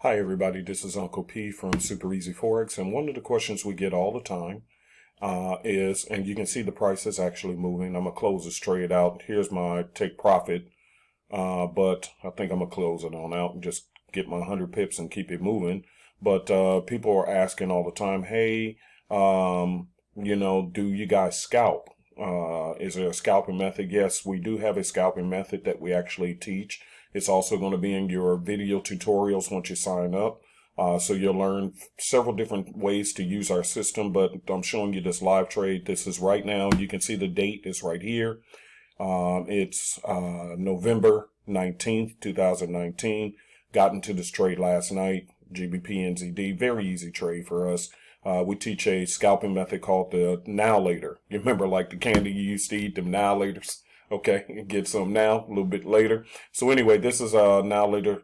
Hi everybody, this is Uncle P from Super Easy Forex, and one of the questions we get all the time is, and you can see the price is actually moving. I'm going to close this trade out. Here's my take profit, but I think I'm going to close it on out and just get my 100 pips and keep it moving. But people are asking all the time, hey, do you guys scalp? Is there a scalping method? Yes, we do have a scalping method that we actually teach. It's also going to be in your video tutorials once you sign up. So you'll learn several different ways to use our system, but I'm showing you this live trade. This is right now. You can see the date is right here. It's November 19th, 2019. Got into this trade last night, GBP NZD. Very easy trade for us. We teach a scalping method called the now later. You remember like the candy you used to eat, them now laters? Okay, get some now, a little bit later. So anyway, this is a now later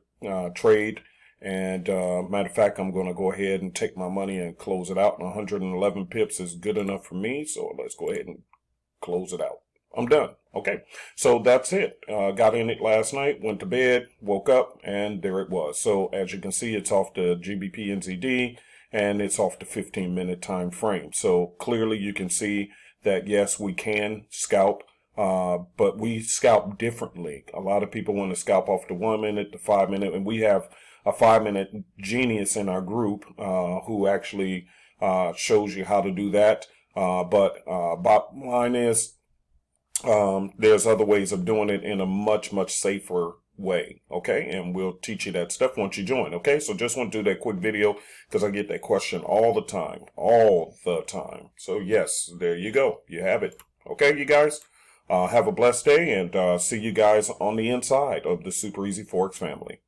trade. And matter of fact, I'm going to go ahead and take my money and close it out. 111 pips is good enough for me. So let's go ahead and close it out. I'm done. Okay, so that's it. Got in it last night, went to bed, woke up, and there it was. So as you can see, it's off the GBP NZD, and it's off the 15-minute time frame. So clearly you can see that, yes, we can scalp. But we scalp differently. A lot of people want to scalp off the 1 minute, the 5 minute, and we have a 5-minute genius in our group who actually shows you how to do that. But bottom line is there's other ways of doing it in a much safer way. Okay, and we'll teach you that stuff once you join. Okay, so just want to do that quick video because I get that question all the time. So yes, there you go. You have it. Okay, you guys. Have a blessed day, and see you guys on the inside of the Super Easy Forex family.